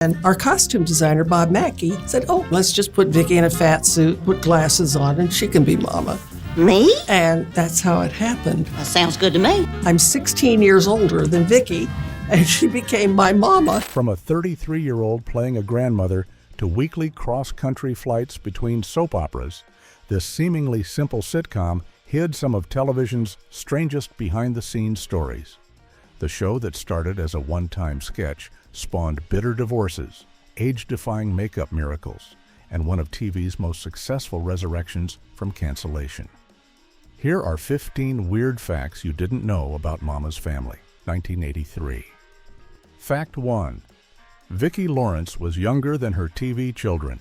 And our costume designer, Bob Mackey, said, oh, let's just put Vicki in a fat suit, put glasses on, and she can be Mama. Me? And that's how it happened. That sounds good to me. I'm 16 years older than Vicki, and she became my Mama. From a 33-year-old playing a grandmother to weekly cross-country flights between soap operas, this seemingly simple sitcom hid some of television's strangest behind-the-scenes stories. The show that started as a one-time sketch spawned bitter divorces, age-defying makeup miracles, and one of TV's most successful resurrections from cancellation. Here are 15 weird facts you didn't know about Mama's Family, 1983. Fact 1. Vicki Lawrence was younger than her TV children.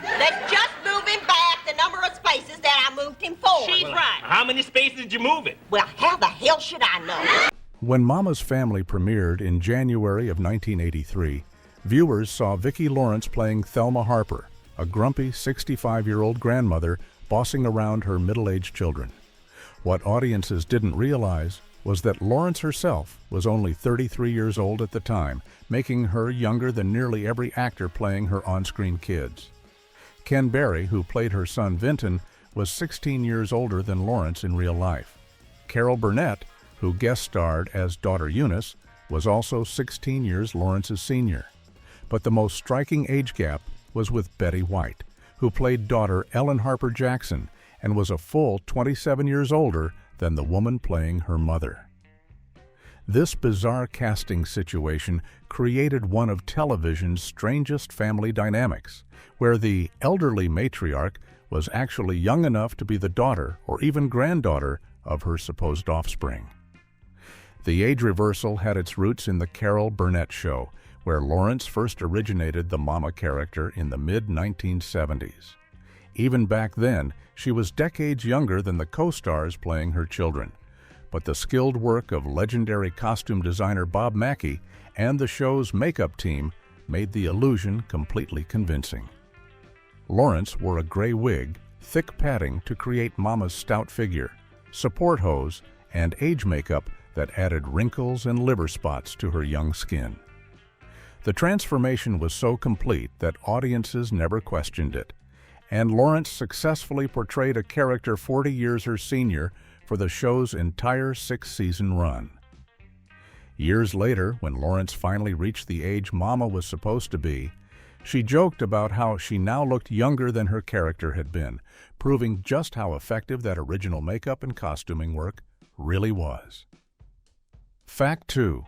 Let's just move him back the number of spaces that I moved him forward. She's right. How many spaces did you move it? Well, how the hell should I know? When Mama's Family premiered in January of 1983, viewers saw Vicki Lawrence playing Thelma Harper, a grumpy 65-year-old grandmother bossing around her middle-aged children. What audiences didn't realize was that Lawrence herself was only 33 years old at the time, making her younger than nearly every actor playing her on-screen kids. Ken Berry, who played her son Vinton, was 16 years older than Lawrence in real life. Carol Burnett, who guest-starred as daughter Eunice, was also 16 years Lawrence's senior. But the most striking age gap was with Betty White, who played daughter Ellen Harper Jackson and was a full 27 years older than the woman playing her mother. This bizarre casting situation created one of television's strangest family dynamics, where the elderly matriarch was actually young enough to be the daughter or even granddaughter of her supposed offspring. The age reversal had its roots in the Carol Burnett Show, where Lawrence first originated the Mama character in the mid-1970s. Even back then, she was decades younger than the co-stars playing her children. But the skilled work of legendary costume designer Bob Mackey and the show's makeup team made the illusion completely convincing. Lawrence wore a gray wig, thick padding to create Mama's stout figure, support hose, and age makeup that added wrinkles and liver spots to her young skin. The transformation was so complete that audiences never questioned it, and Lawrence successfully portrayed a character 40 years her senior for the show's entire 6-season run. Years later, when Lawrence finally reached the age Mama was supposed to be, she joked about how she now looked younger than her character had been, proving just how effective that original makeup and costuming work really was. Fact 2.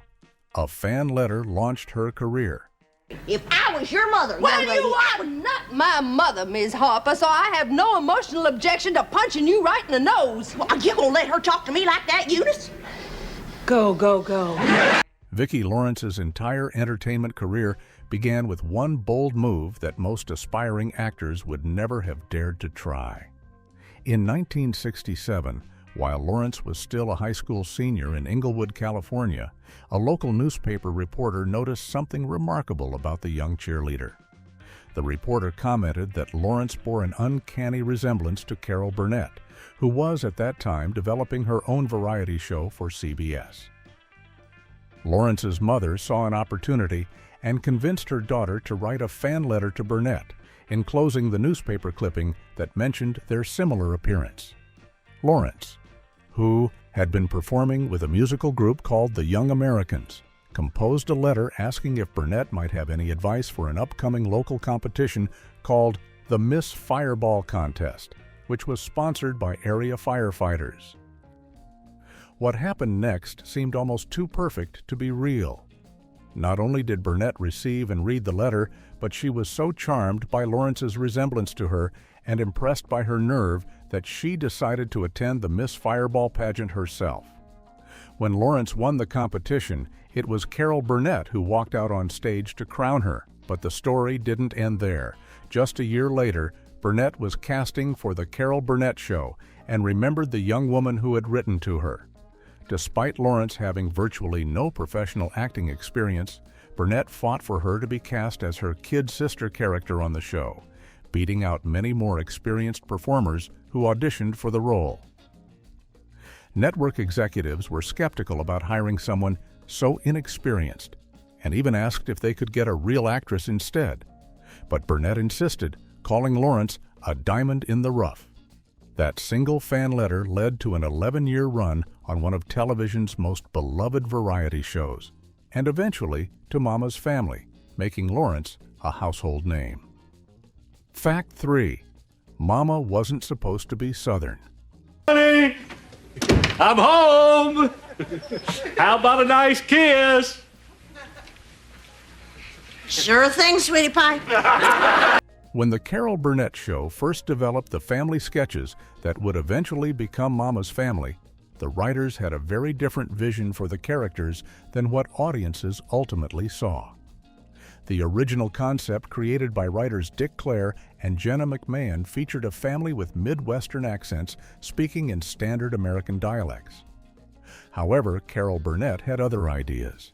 A fan letter launched her career. If I was your mother, Well, young lady, you are not my mother, Ms. Harper, so I have no emotional objection to punching you right in the nose. Well, are you gonna let her talk to me like that, Eunice? Go, go, go. Vicki Lawrence's entire entertainment career began with one bold move that most aspiring actors would never have dared to try. In 1967, while Lawrence was still a high school senior in Inglewood, California, a local newspaper reporter noticed something remarkable about the young cheerleader. The reporter commented that Lawrence bore an uncanny resemblance to Carol Burnett, who was at that time developing her own variety show for CBS. Lawrence's mother saw an opportunity and convinced her daughter to write a fan letter to Burnett, enclosing the newspaper clipping that mentioned their similar appearance. Lawrence, who had been performing with a musical group called the Young Americans, composed a letter asking if Burnett might have any advice for an upcoming local competition called the Miss Fireball Contest, which was sponsored by area firefighters. What happened next seemed almost too perfect to be real. Not only did Burnett receive and read the letter, but she was so charmed by Lawrence's resemblance to her and impressed by her nerve that she decided to attend the Miss Fireball pageant herself. When Lawrence won the competition, it was Carol Burnett who walked out on stage to crown her, but the story didn't end there. Just a year later, Burnett was casting for the Carol Burnett Show and remembered the young woman who had written to her. Despite Lawrence having virtually no professional acting experience, Burnett fought for her to be cast as her kid sister character on the show, beating out many more experienced performers who auditioned for the role. Network executives were skeptical about hiring someone so inexperienced, and even asked if they could get a real actress instead. But Burnett insisted, calling Lawrence a diamond in the rough. That single fan letter led to an 11-year run on one of television's most beloved variety shows, and eventually to Mama's Family, making Lawrence a household name. Fact 3. Mama wasn't supposed to be Southern. Honey, I'm home. How about a nice kiss? Sure thing, sweetie pie. When the Carol Burnett Show first developed the family sketches that would eventually become Mama's Family, the writers had a very different vision for the characters than what audiences ultimately saw. The original concept created by writers Dick Clare and Jenna McMahon featured a family with Midwestern accents speaking in standard American dialects. However, Carol Burnett had other ideas.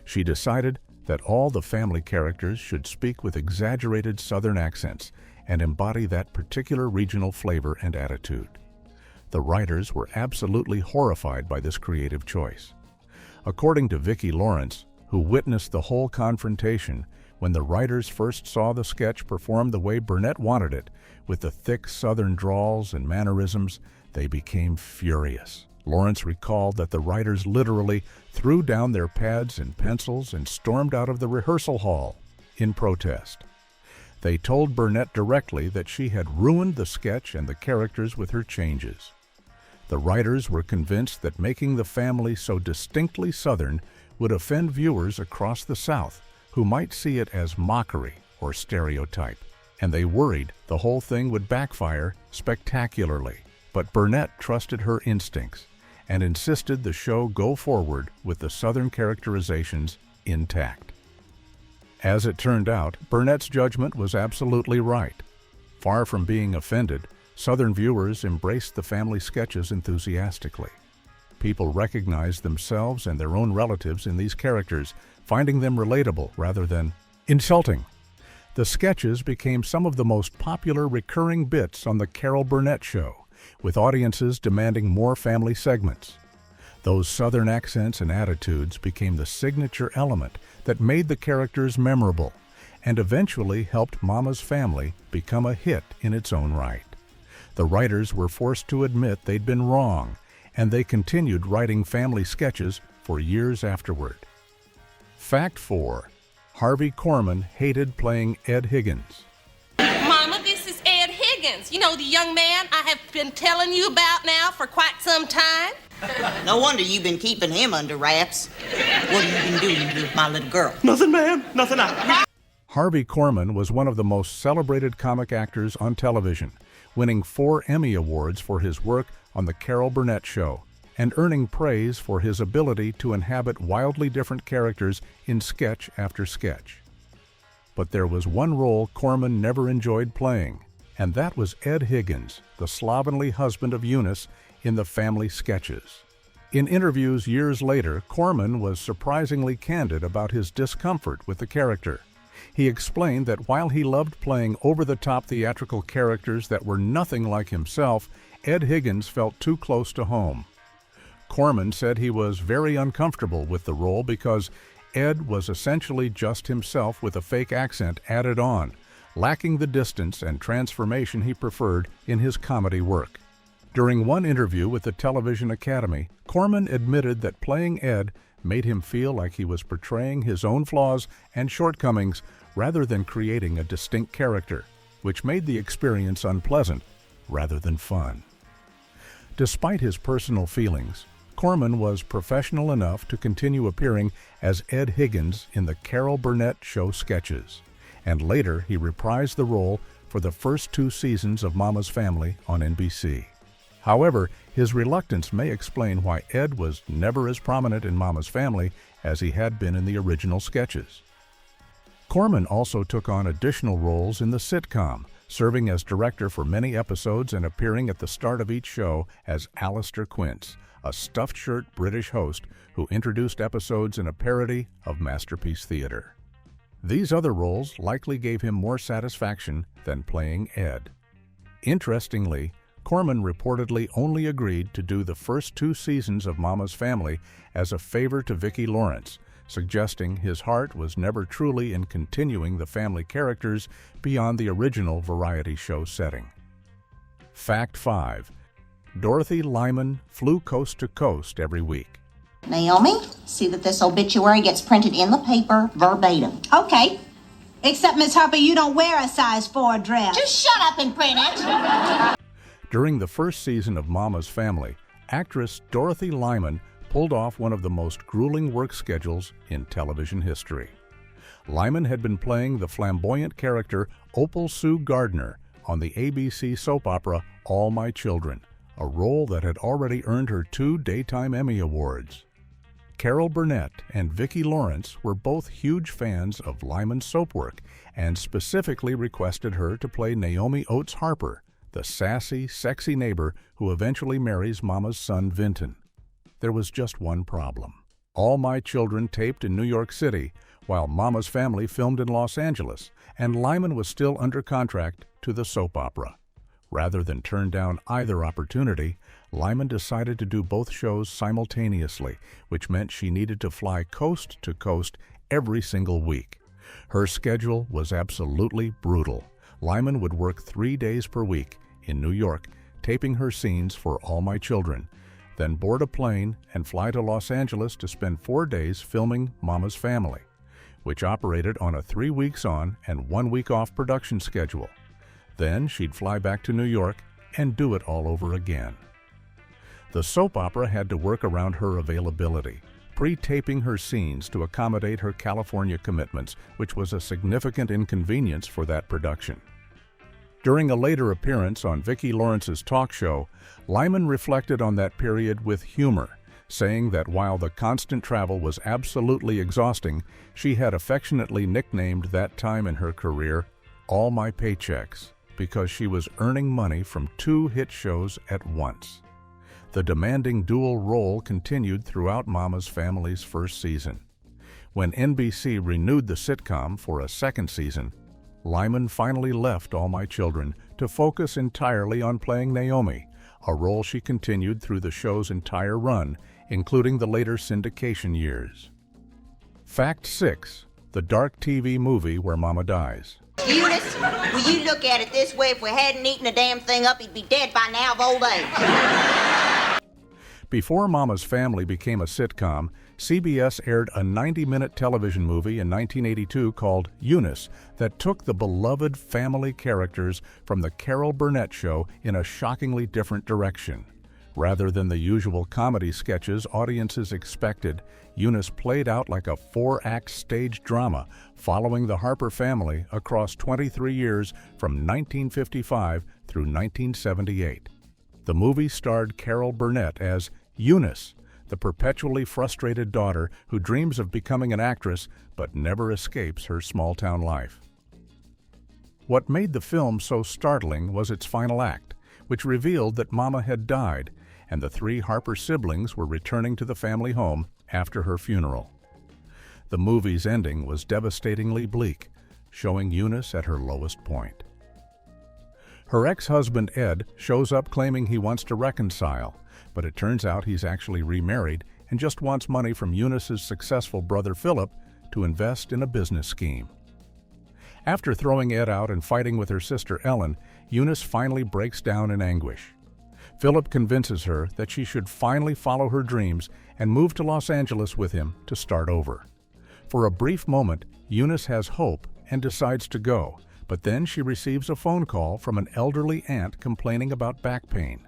She decided that all the family characters should speak with exaggerated Southern accents and embody that particular regional flavor and attitude. The writers were absolutely horrified by this creative choice. According to Vicki Lawrence, who witnessed the whole confrontation, when the writers first saw the sketch performed the way Burnett wanted it, with the thick Southern drawls and mannerisms, they became furious. Lawrence recalled that the writers literally threw down their pads and pencils and stormed out of the rehearsal hall in protest. They told Burnett directly that she had ruined the sketch and the characters with her changes. The writers were convinced that making the family so distinctly Southern would offend viewers across the South, who might see it as mockery or stereotype, and they worried the whole thing would backfire spectacularly. But Burnett trusted her instincts and insisted the show go forward with the Southern characterizations intact. As it turned out, Burnett's judgment was absolutely right. Far from being offended, Southern viewers embraced the family sketches enthusiastically. People recognized themselves and their own relatives in these characters, finding them relatable rather than insulting. The sketches became some of the most popular recurring bits on the Carol Burnett Show, with audiences demanding more family segments. Those Southern accents and attitudes became the signature element that made the characters memorable and eventually helped Mama's Family become a hit in its own right. The writers were forced to admit they'd been wrong, and they continued writing family sketches for years afterward. Fact 4. Harvey Korman hated playing Ed Higgins. Mama, this is Ed Higgins. You know, the young man I have been telling you about now for quite some time. No wonder you've been keeping him under wraps. What have you been doing with my little girl? Nothing, ma'am. Nothing. Harvey Korman was one of the most celebrated comic actors on television, winning 4 Emmy Awards for his work on The Carol Burnett Show, and earning praise for his ability to inhabit wildly different characters in sketch after sketch. But there was one role Korman never enjoyed playing, and that was Ed Higgins, the slovenly husband of Eunice in the family sketches. In interviews years later, Korman was surprisingly candid about his discomfort with the character. He explained that while he loved playing over-the-top theatrical characters that were nothing like himself, Ed Higgins felt too close to home. Korman said he was very uncomfortable with the role because Ed was essentially just himself with a fake accent added on, lacking the distance and transformation he preferred in his comedy work. During one interview with the Television Academy, Korman admitted that playing Ed made him feel like he was portraying his own flaws and shortcomings rather than creating a distinct character, which made the experience unpleasant rather than fun. Despite his personal feelings, Korman was professional enough to continue appearing as Ed Higgins in the Carol Burnett Show sketches, and later he reprised the role for the first 2 seasons of Mama's Family on NBC. However, his reluctance may explain why Ed was never as prominent in Mama's Family as he had been in the original sketches. Korman also took on additional roles in the sitcom, serving as director for many episodes and appearing at the start of each show as Alistair Quince, a stuffed shirt British host who introduced episodes in a parody of Masterpiece Theatre. These other roles likely gave him more satisfaction than playing Ed. Interestingly, Korman reportedly only agreed to do the first 2 seasons of Mama's Family as a favor to Vicki Lawrence, suggesting his heart was never truly in continuing the family characters beyond the original variety show setting. Fact 5. Dorothy Lyman flew coast to coast every week. Naomi, see that this obituary gets printed in the paper verbatim. Okay. Except, Miss Harper, you don't wear a size 4 dress. Just shut up and print it. During the first season of Mama's Family, actress Dorothy Lyman pulled off one of the most grueling work schedules in television history. Lyman had been playing the flamboyant character Opal Sue Gardner on the ABC soap opera All My Children, a role that had already earned her 2 Daytime Emmy Awards. Carol Burnett and Vicki Lawrence were both huge fans of Lyman's soap work and specifically requested her to play Naomi Oates Harper, the sassy, sexy neighbor who eventually marries Mama's son Vinton. There was just one problem. All My Children taped in New York City, while Mama's Family filmed in Los Angeles, and Lyman was still under contract to the soap opera. Rather than turn down either opportunity, Lyman decided to do both shows simultaneously, which meant she needed to fly coast to coast every single week. Her schedule was absolutely brutal. Lyman would work 3 days per week in New York, taping her scenes for All My Children, then board a plane and fly to Los Angeles to spend 4 days filming Mama's Family, which operated on a 3 weeks on and 1 week off production schedule. Then she'd fly back to New York and do it all over again. The soap opera had to work around her availability, pre-taping her scenes to accommodate her California commitments, which was a significant inconvenience for that production. During a later appearance on Vicki Lawrence's talk show, Lyman reflected on that period with humor, saying that while the constant travel was absolutely exhausting, she had affectionately nicknamed that time in her career All My Paychecks, because she was earning money from 2 hit shows at once. The demanding dual role continued throughout Mama's Family's first season. When NBC renewed the sitcom for a second season, Lyman finally left All My Children to focus entirely on playing Naomi, a role she continued through the show's entire run, including the later syndication years. Fact 6. The dark TV movie where Mama dies. Eunice, will you look at it this way? If we hadn't eaten the damn thing up, he'd be dead by now of old age. Before Mama's Family became a sitcom, CBS aired a 90-minute television movie in 1982 called Eunice that took the beloved family characters from the Carol Burnett Show in a shockingly different direction. Rather than the usual comedy sketches audiences expected, Eunice played out like a 4-act stage drama following the Harper family across 23 years from 1955 through 1978. The movie starred Carol Burnett as Eunice, the perpetually frustrated daughter who dreams of becoming an actress but never escapes her small-town life. What made the film so startling was its final act, which revealed that Mama had died and the 3 Harper siblings were returning to the family home after her funeral. The movie's ending was devastatingly bleak, showing Eunice at her lowest point. Her ex-husband Ed shows up claiming he wants to reconcile, but it turns out he's actually remarried and just wants money from Eunice's successful brother Philip to invest in a business scheme. After throwing Ed out and fighting with her sister Ellen, Eunice finally breaks down in anguish. Philip convinces her that she should finally follow her dreams and move to Los Angeles with him to start over. For a brief moment, Eunice has hope and decides to go, but then she receives a phone call from an elderly aunt complaining about back pain.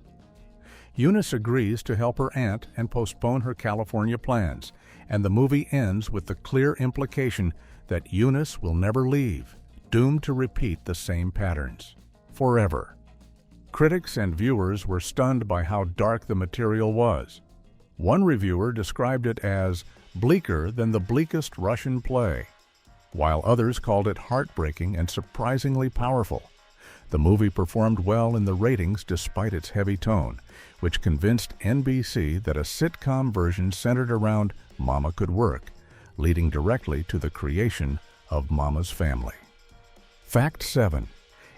Eunice agrees to help her aunt and postpone her California plans, and the movie ends with the clear implication that Eunice will never leave, doomed to repeat the same patterns forever. Critics and viewers were stunned by how dark the material was. One reviewer described it as bleaker than the bleakest Russian play, while others called it heartbreaking and surprisingly powerful. The movie performed well in the ratings despite its heavy tone, which convinced NBC that a sitcom version centered around Mama could work, leading directly to the creation of Mama's Family. Fact 7.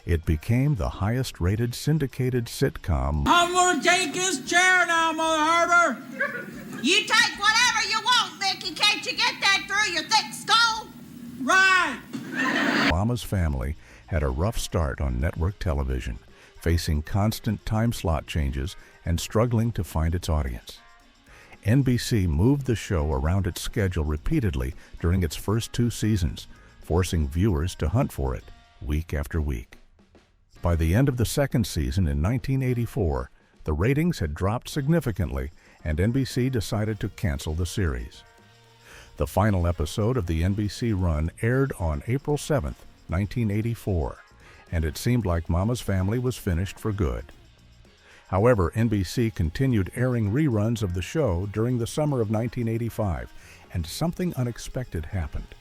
It became the highest-rated syndicated sitcom. I'm gonna take his chair now, Mother Harper. You take whatever you want, Vicky. Can't you get that through your thick skull? Right. Mama's Family had a rough start on network television, facing constant time slot changes and struggling to find its audience. NBC moved the show around its schedule repeatedly during its first 2 seasons, forcing viewers to hunt for it week after week. By the end of the second season in 1984, the ratings had dropped significantly, and NBC decided to cancel the series. The final episode of the NBC run aired on April 7, 1984, and it seemed like Mama's Family was finished for good. However, NBC continued airing reruns of the show during the summer of 1985, and something unexpected happened.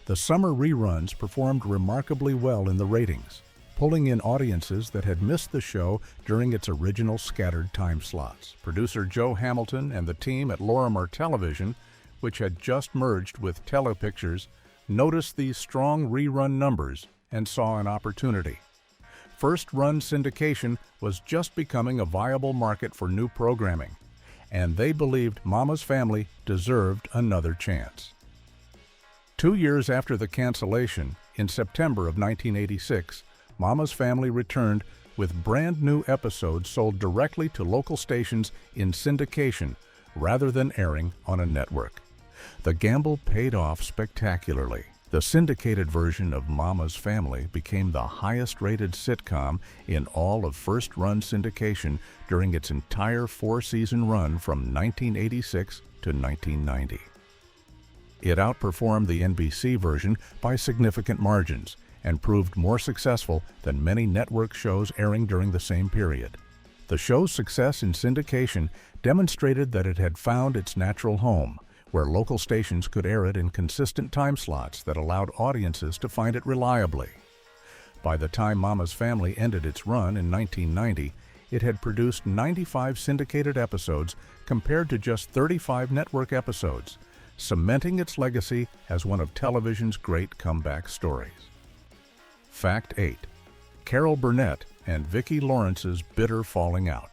The summer reruns performed remarkably well in the ratings, pulling in audiences that had missed the show during its original scattered time slots. Producer Joe Hamilton and the team at Lorimar Television, which had just merged with Telepictures, noticed these strong rerun numbers and saw an opportunity. First-run syndication was just becoming a viable market for new programming, and they believed Mama's Family deserved another chance. 2 years after the cancellation, in September of 1986, Mama's Family returned with brand new episodes sold directly to local stations in syndication rather than airing on a network. The gamble paid off spectacularly. The syndicated version of Mama's Family became the highest-rated sitcom in all of first-run syndication during its entire 4-season run from 1986 to 1990. It outperformed the NBC version by significant margins and proved more successful than many network shows airing during the same period. The show's success in syndication demonstrated that it had found its natural home, where local stations could air it in consistent time slots that allowed audiences to find it reliably. By the time Mama's Family ended its run in 1990, it had produced 95 syndicated episodes compared to just 35 network episodes, cementing its legacy as one of television's great comeback stories. Fact 8. Carol Burnett and Vicki Lawrence's bitter falling out.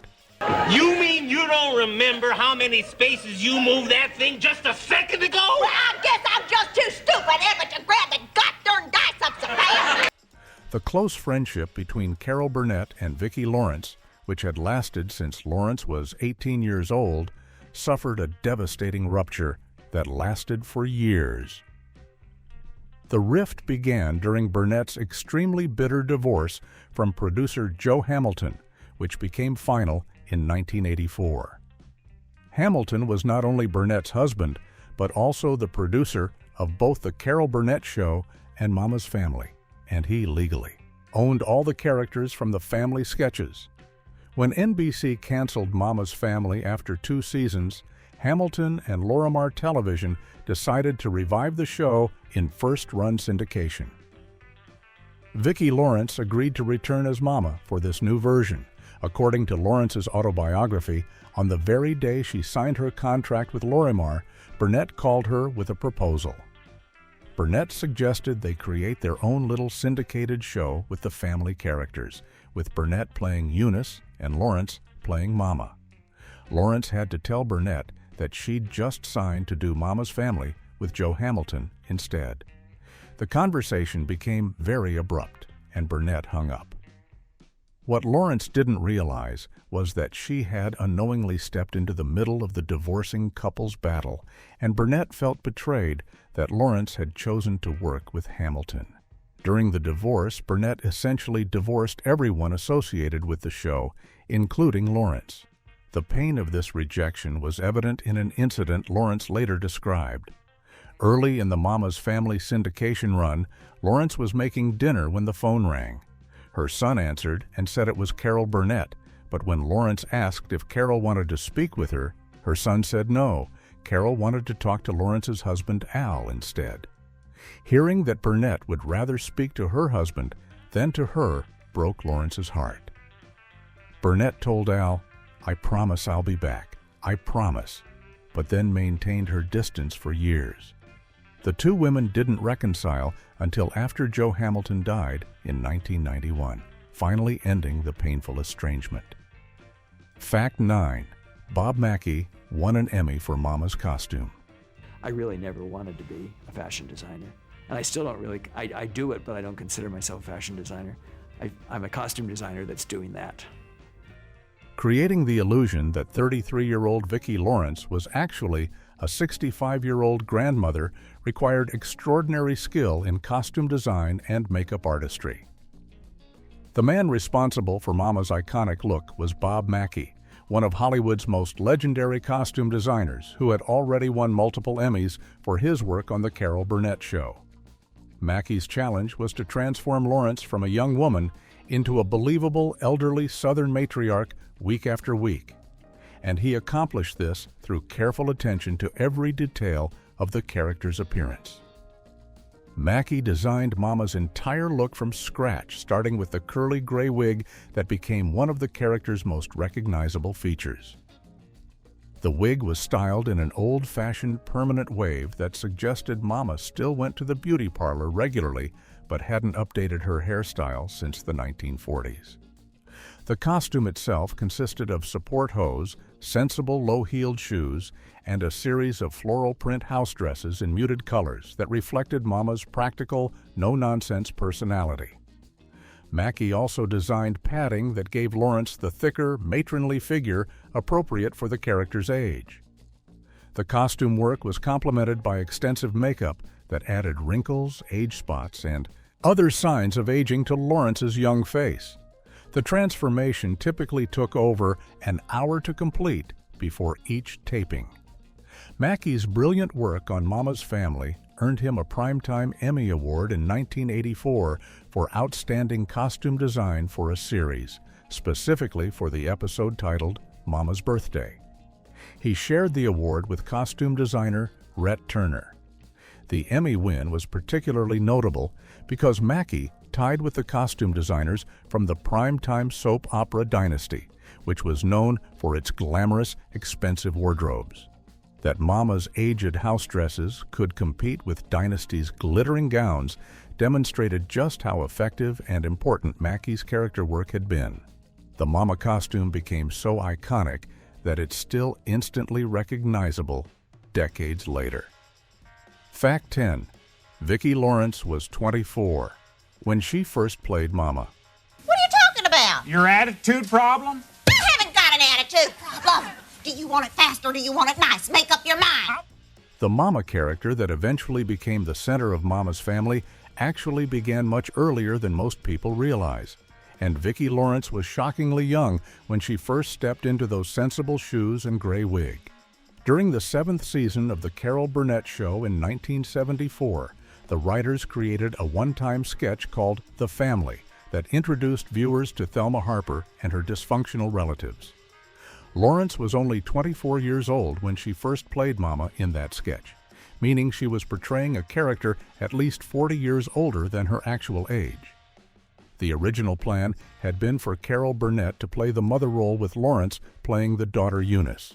You mean you don't remember how many spaces you moved that thing just a second ago? Well, I guess I'm just too stupid ever to grab the goddamn dice up the pants. The close friendship between Carol Burnett and Vicki Lawrence, which had lasted since Lawrence was 18 years old, suffered a devastating rupture that lasted for years. The rift began during Burnett's extremely bitter divorce from producer Joe Hamilton, which became final in 1984. Hamilton was not only Burnett's husband, but also the producer of both The Carol Burnett Show and Mama's Family, and he legally owned all the characters from the family sketches. When NBC canceled Mama's Family after 2 seasons, Hamilton and Lorimar Television decided to revive the show in first-run syndication. Vicki Lawrence agreed to return as Mama for this new version. According to Lawrence's autobiography, on the very day she signed her contract with Lorimar, Burnett called her with a proposal. Burnett suggested they create their own little syndicated show with the family characters, with Burnett playing Eunice and Lawrence playing Mama. Lawrence had to tell Burnett that she'd just signed to do Mama's Family with Joe Hamilton instead. The conversation became very abrupt, and Burnett hung up. What Lawrence didn't realize was that she had unknowingly stepped into the middle of the divorcing couple's battle, and Burnett felt betrayed that Lawrence had chosen to work with Hamilton. During the divorce, Burnett essentially divorced everyone associated with the show, including Lawrence. The pain of this rejection was evident in an incident Lawrence later described. Early in the Mama's Family syndication run, Lawrence was making dinner when the phone rang. Her son answered and said it was Carol Burnett, but when Lawrence asked if Carol wanted to speak with her, her son said no. Carol wanted to talk to Lawrence's husband, Al, instead. Hearing that Burnett would rather speak to her husband than to her broke Lawrence's heart. Burnett told Al, "I promise I'll be back. I promise," but then maintained her distance for years. The two women didn't reconcile until after Joe Hamilton died in 1991, finally ending the painful estrangement. Fact 9. Bob Mackie won an Emmy for Mama's costume. I really never wanted to be a fashion designer. And I still don't really, I do it, but I don't consider myself a fashion designer. I'm a costume designer that's doing that. Creating the illusion that 33-year-old Vicki Lawrence was actually a 65-year-old grandmother required extraordinary skill in costume design and makeup artistry. The man responsible for Mama's iconic look was Bob Mackie, one of Hollywood's most legendary costume designers who had already won multiple Emmys for his work on The Carol Burnett Show. Mackie's challenge was to transform Lawrence from a young woman into a believable elderly Southern matriarch week after week, and he accomplished this through careful attention to every detail of the character's appearance. Mackie designed Mama's entire look from scratch, starting with the curly gray wig that became one of the character's most recognizable features. The wig was styled in an old-fashioned permanent wave that suggested Mama still went to the beauty parlor regularly but hadn't updated her hairstyle since the 1940s. The costume itself consisted of support hose, sensible low-heeled shoes, and a series of floral print house dresses in muted colors that reflected Mama's practical, no-nonsense personality. Mackie also designed padding that gave Lawrence the thicker, matronly figure appropriate for the character's age. The costume work was complemented by extensive makeup that added wrinkles, age spots, and other signs of aging to Lawrence's young face. The transformation typically took over an hour to complete before each taping. Mackie's brilliant work on Mama's Family earned him a Primetime Emmy Award in 1984 for Outstanding Costume Design for a Series, specifically for the episode titled Mama's Birthday. He shared the award with costume designer Rhett Turner. The Emmy win was particularly notable because Mackie tied with the costume designers from the primetime soap opera Dynasty, which was known for its glamorous, expensive wardrobes. That Mama's aged house dresses could compete with Dynasty's glittering gowns demonstrated just how effective and important Mackie's character work had been. The Mama costume became so iconic that it's still instantly recognizable decades later. Fact 10. Vicki Lawrence was 24 when she first played Mama. What are you talking about? Your attitude problem? I haven't got an attitude problem. Do you want it fast or do you want it nice? Make up your mind. The Mama character that eventually became the center of Mama's Family actually began much earlier than most people realize. And Vicki Lawrence was shockingly young when she first stepped into those sensible shoes and gray wig. During the 7th season of The Carol Burnett Show in 1974, the writers created a one-time sketch called The Family that introduced viewers to Thelma Harper and her dysfunctional relatives. Lawrence was only 24 years old when she first played Mama in that sketch, meaning she was portraying a character at least 40 years older than her actual age. The original plan had been for Carol Burnett to play the mother role with Lawrence playing the daughter Eunice.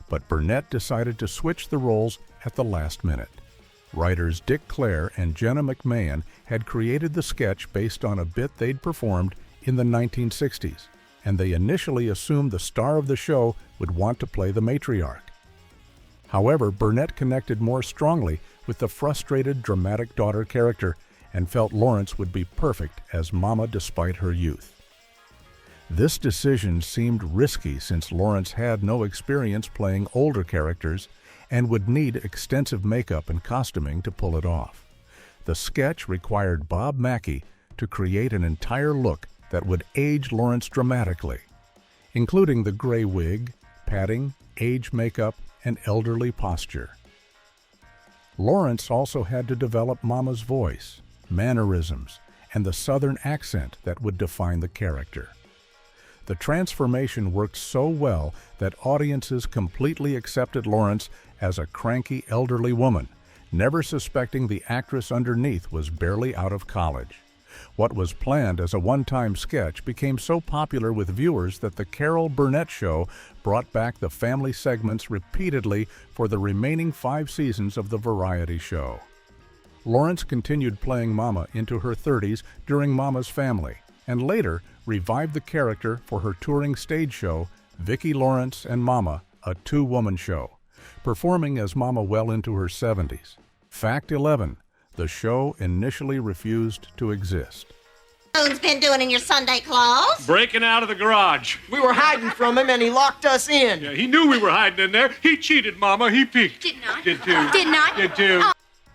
But Burnett decided to switch the roles at the last minute. Writers Dick Clare and Jenna McMahon had created the sketch based on a bit they'd performed in the 1960s, and they initially assumed the star of the show would want to play the matriarch. However, Burnett connected more strongly with the frustrated, dramatic daughter character and felt Lawrence would be perfect as Mama despite her youth. This decision seemed risky since Lawrence had no experience playing older characters and would need extensive makeup and costuming to pull it off. The sketch required Bob Mackie to create an entire look that would age Lawrence dramatically, including the gray wig, padding, age makeup, and elderly posture. Lawrence also had to develop Mama's voice, mannerisms, and the Southern accent that would define the character. The transformation worked so well that audiences completely accepted Lawrence as a cranky elderly woman, never suspecting the actress underneath was barely out of college. What was planned as a one-time sketch became so popular with viewers that The Carol Burnett Show brought back the family segments repeatedly for the remaining 5 seasons of the variety show. Lawrence continued playing Mama into her 30s during Mama's Family, and later revived the character for her touring stage show, Vicki Lawrence and Mama, a two-woman show, performing as Mama well into her 70s. Fact 11. The show initially refused to exist. What's been doing in your Sunday clothes? Breaking out of the garage. We were hiding from him and he locked us in. Yeah, he knew we were hiding in there. He cheated, Mama. He peeked. Did not. Did too. Did not. Did too.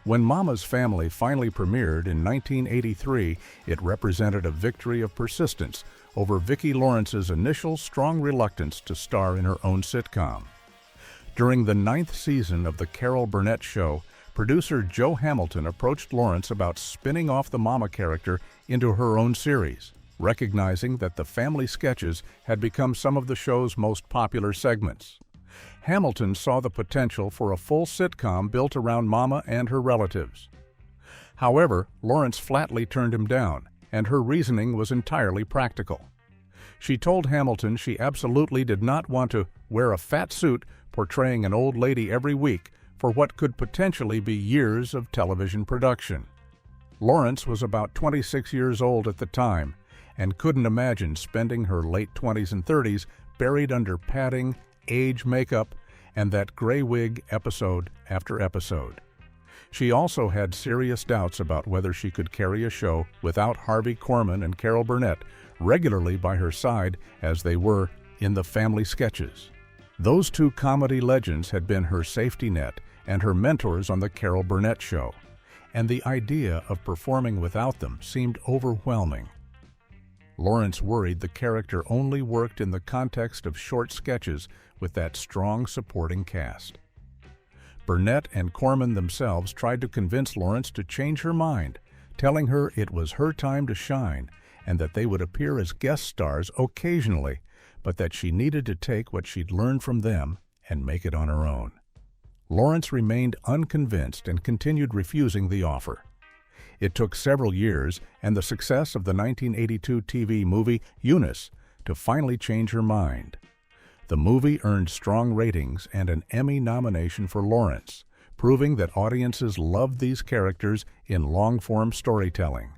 When Mama's Family finally premiered in 1983, it represented a victory of persistence over Vicki Lawrence's initial strong reluctance to star in her own sitcom. During the 9th season of The Carol Burnett Show, producer Joe Hamilton approached Lawrence about spinning off the Mama character into her own series, recognizing that the family sketches had become some of the show's most popular segments. Hamilton saw the potential for a full sitcom built around Mama and her relatives. However, Lawrence flatly turned him down, and her reasoning was entirely practical. She told Hamilton she absolutely did not want to wear a fat suit portraying an old lady every week for what could potentially be years of television production. Lawrence was about 26 years old at the time and couldn't imagine spending her late 20s and 30s buried under padding, age makeup, and that gray wig episode after episode. She also had serious doubts about whether she could carry a show without Harvey Korman and Carol Burnett regularly by her side as they were in the family sketches. Those two comedy legends had been her safety net and her mentors on the Carol Burnett Show, and the idea of performing without them seemed overwhelming. Lawrence worried the character only worked in the context of short sketches with that strong supporting cast. Burnett and Korman themselves tried to convince Lawrence to change her mind, telling her it was her time to shine and that they would appear as guest stars occasionally, but that she needed to take what she'd learned from them and make it on her own. Lawrence remained unconvinced and continued refusing the offer. It took several years and the success of the 1982 TV movie Eunice to finally change her mind. The movie earned strong ratings and an Emmy nomination for Lawrence, proving that audiences loved these characters in long-form storytelling.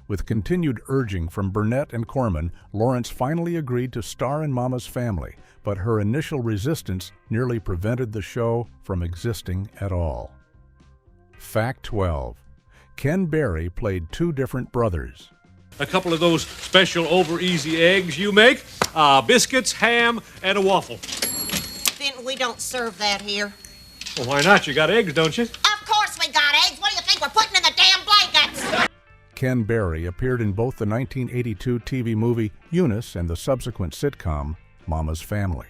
With continued urging from Burnett and Korman, Lawrence finally agreed to star in Mama's Family, but her initial resistance nearly prevented the show from existing at all. Fact 12. Ken Berry played two different brothers. A couple of those special over-easy eggs you make, biscuits, ham, and a waffle. Benton, we don't serve that here. Well, why not? You got eggs, don't you? Of course we got eggs. What do you think we're putting in the damn blankets? Ken Berry appeared in both the 1982 TV movie Eunice and the subsequent sitcom Mama's Family.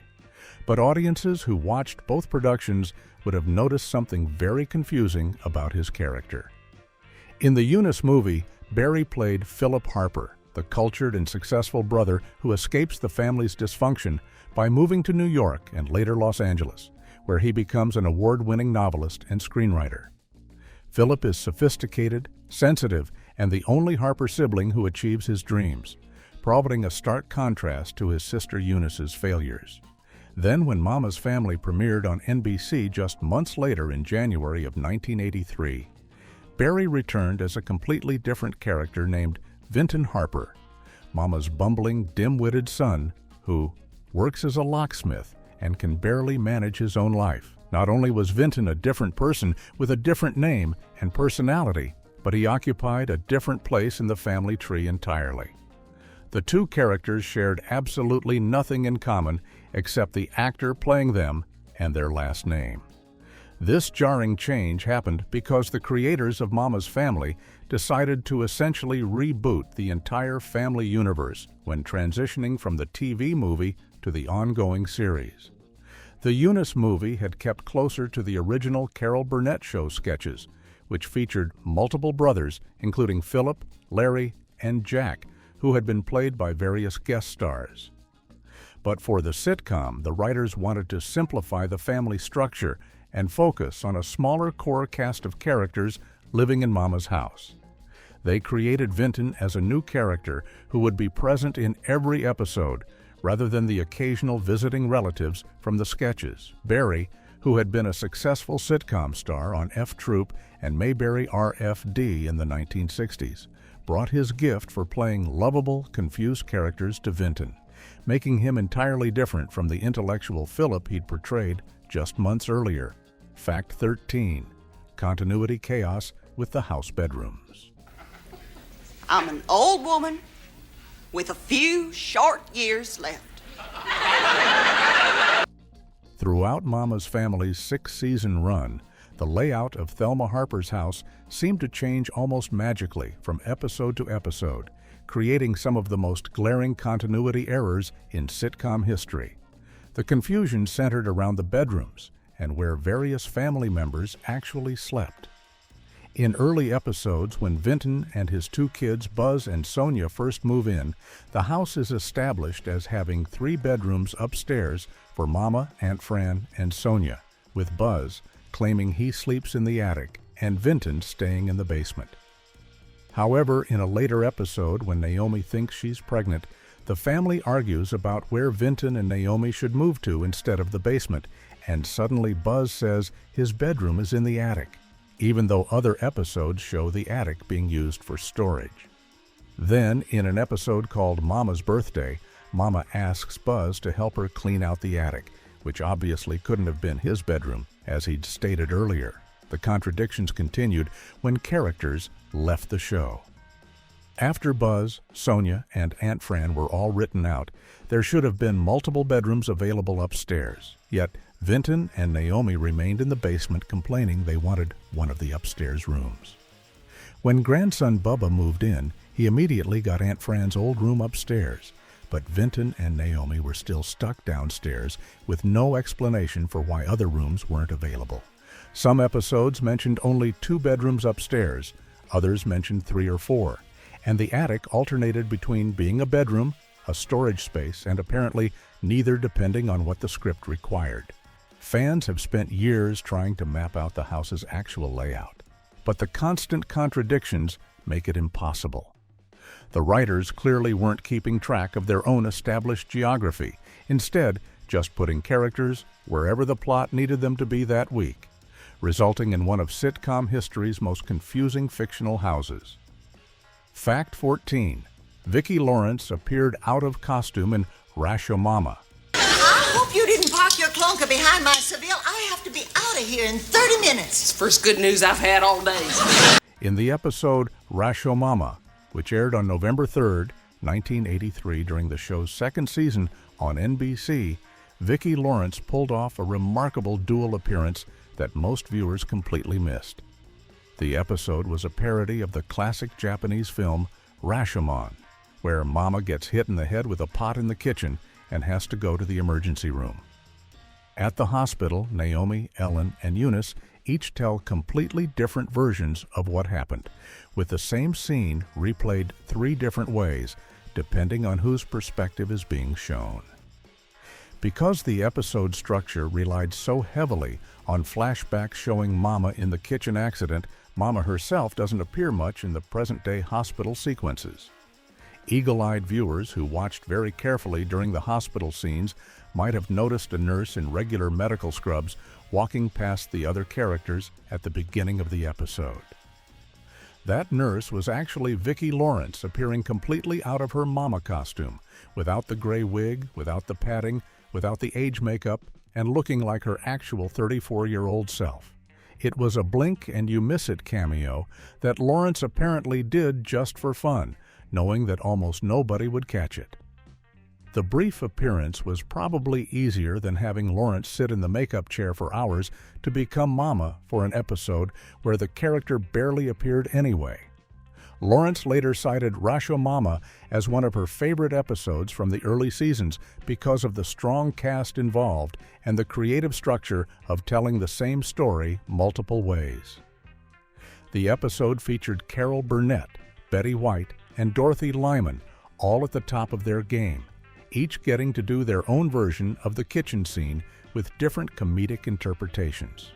But audiences who watched both productions would have noticed something very confusing about his character. In the Eunice movie, Berry played Philip Harper, the cultured and successful brother who escapes the family's dysfunction by moving to New York and later Los Angeles, where he becomes an award-winning novelist and screenwriter. Philip is sophisticated, sensitive, and the only Harper sibling who achieves his dreams, providing a stark contrast to his sister Eunice's failures. Then, when Mama's Family premiered on NBC just months later in January of 1983, Berry returned as a completely different character named Vinton Harper, Mama's bumbling, dim-witted son who works as a locksmith and can barely manage his own life. Not only was Vinton a different person with a different name and personality, but he occupied a different place in the family tree entirely. The two characters shared absolutely nothing in common except the actor playing them and their last name. This jarring change happened because the creators of Mama's Family decided to essentially reboot the entire family universe when transitioning from the TV movie to the ongoing series. The Eunice movie had kept closer to the original Carol Burnett Show sketches, which featured multiple brothers, including Philip, Larry, and Jack, who had been played by various guest stars. But for the sitcom, the writers wanted to simplify the family structure and focus on a smaller core cast of characters living in Mama's house. They created Vinton as a new character who would be present in every episode, rather than the occasional visiting relatives from the sketches. Berry, who had been a successful sitcom star on F Troop and Mayberry RFD in the 1960s, brought his gift for playing lovable, confused characters to Vinton, making him entirely different from the intellectual Philip he'd portrayed just months earlier. Fact 13. Continuity chaos with the house bedrooms. I'm an old woman with a few short years left. Throughout Mama's family's 6-season run, the layout of Thelma Harper's house seemed to change almost magically from episode to episode, creating some of the most glaring continuity errors in sitcom history. The confusion centered around the bedrooms and where various family members actually slept. In early episodes, when Vinton and his 2 kids, Buzz and Sonia, first move in, the house is established as having 3 bedrooms upstairs for Mama, Aunt Fran, and Sonia, with Buzz claiming he sleeps in the attic and Vinton staying in the basement. However, in a later episode, when Naomi thinks she's pregnant, the family argues about where Vinton and Naomi should move to instead of the basement, and suddenly Buzz says his bedroom is in the attic, even though other episodes show the attic being used for storage. Then, in an episode called Mama's Birthday, Mama asks Buzz to help her clean out the attic, which obviously couldn't have been his bedroom, as he'd stated earlier. The contradictions continued when characters left the show. After Buzz, Sonia, and Aunt Fran were all written out, there should have been multiple bedrooms available upstairs, yet Vinton and Naomi remained in the basement complaining they wanted one of the upstairs rooms. When grandson Bubba moved in, he immediately got Aunt Fran's old room upstairs, but Vinton and Naomi were still stuck downstairs with no explanation for why other rooms weren't available. Some episodes mentioned only 2 bedrooms upstairs, others mentioned 3 or 4, and the attic alternated between being a bedroom, a storage space, and apparently neither, depending on what the script required. Fans have spent years trying to map out the house's actual layout, but the constant contradictions make it impossible. The writers clearly weren't keeping track of their own established geography, instead just putting characters wherever the plot needed them to be that week, resulting in one of sitcom history's most confusing fictional houses. Fact 14. Vicki Lawrence appeared out of costume in Rashomama. I hope you didn't park your clunker behind my Seville. I have to be out of here in 30 minutes. It's the first good news I've had all day. In the episode Rashomama, which aired on November 3rd, 1983 during the show's 2nd season on NBC, Vicki Lawrence pulled off a remarkable dual appearance that most viewers completely missed. The episode was a parody of the classic Japanese film Rashomon, where Mama gets hit in the head with a pot in the kitchen and has to go to the emergency room. At the hospital, Naomi, Ellen, and Eunice each tell completely different versions of what happened, with the same scene replayed 3 different ways, depending on whose perspective is being shown. Because the episode structure relied so heavily on flashbacks showing Mama in the kitchen accident, Mama herself doesn't appear much in the present-day hospital sequences. Eagle-eyed viewers who watched very carefully during the hospital scenes might have noticed a nurse in regular medical scrubs walking past the other characters at the beginning of the episode. That nurse was actually Vicki Lawrence, appearing completely out of her Mama costume, without the gray wig, without the padding, without the age makeup, and looking like her actual 34-year-old self. It was a blink and you miss it cameo that Lawrence apparently did just for fun, knowing that almost nobody would catch it. The brief appearance was probably easier than having Lawrence sit in the makeup chair for hours to become Mama for an episode where the character barely appeared anyway. Lawrence later cited Rashomama as one of her favorite episodes from the early seasons because of the strong cast involved and the creative structure of telling the same story multiple ways. The episode featured Carol Burnett, Betty White, and Dorothy Lyman, all at the top of their game, each getting to do their own version of the kitchen scene with different comedic interpretations.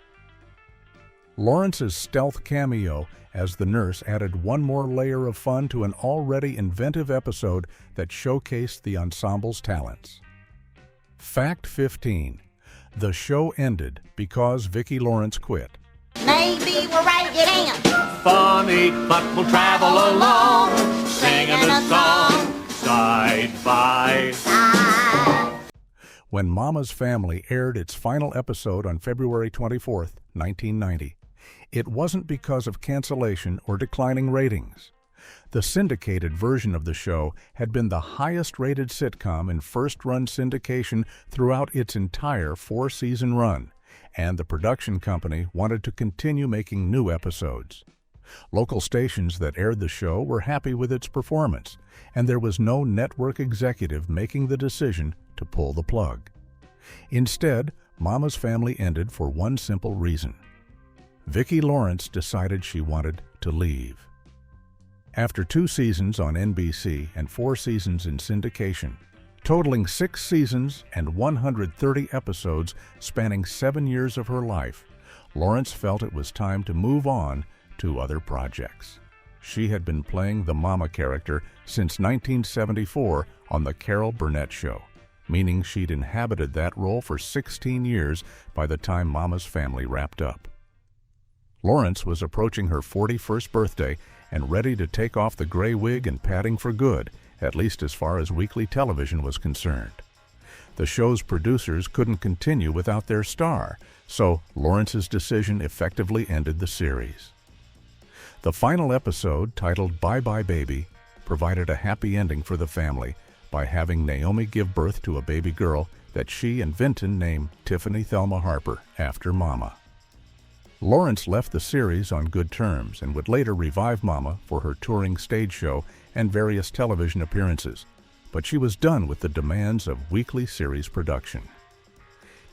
Lawrence's stealth cameo as the nurse added one more layer of fun to an already inventive episode that showcased the ensemble's talents. Fact 15. The show ended because Vicki Lawrence quit. Maybe we're ready to get in. Funny, but we'll travel along, singing a song, side by side. When Mama's Family aired its final episode on February 24, 1990, it wasn't because of cancellation or declining ratings. The syndicated version of the show had been the highest-rated sitcom in first-run syndication throughout its entire 4-season run, and the production company wanted to continue making new episodes. Local stations that aired the show were happy with its performance, and there was no network executive making the decision to pull the plug. Instead, Mama's Family ended for one simple reason. Vicki Lawrence decided she wanted to leave. After 2 seasons on NBC and 4 seasons in syndication, totaling 6 seasons and 130 episodes spanning 7 years of her life, Lawrence felt it was time to move on to other projects. She had been playing the Mama character since 1974 on The Carol Burnett Show, meaning she'd inhabited that role for 16 years by the time Mama's Family wrapped up. Lawrence was approaching her 41st birthday and ready to take off the gray wig and padding for good, at least as far as weekly television was concerned. The show's producers couldn't continue without their star, so Lawrence's decision effectively ended the series. The final episode, titled Bye Bye Baby, provided a happy ending for the family by having Naomi give birth to a baby girl that she and Vinton named Tiffany Thelma Harper after Mama. Lawrence left the series on good terms and would later revive Mama for her touring stage show and various television appearances, but she was done with the demands of weekly series production.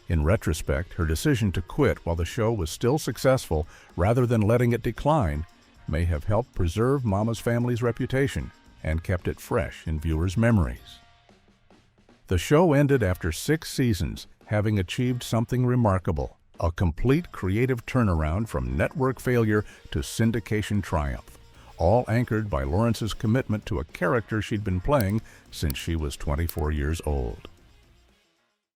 In retrospect, her decision to quit while the show was still successful rather than letting it decline may have helped preserve Mama's Family's reputation and kept it fresh in viewers' memories. The show ended after 6 seasons, having achieved something remarkable: a complete creative turnaround from network failure to syndication triumph, all anchored by Lawrence's commitment to a character she'd been playing since she was 24 years old.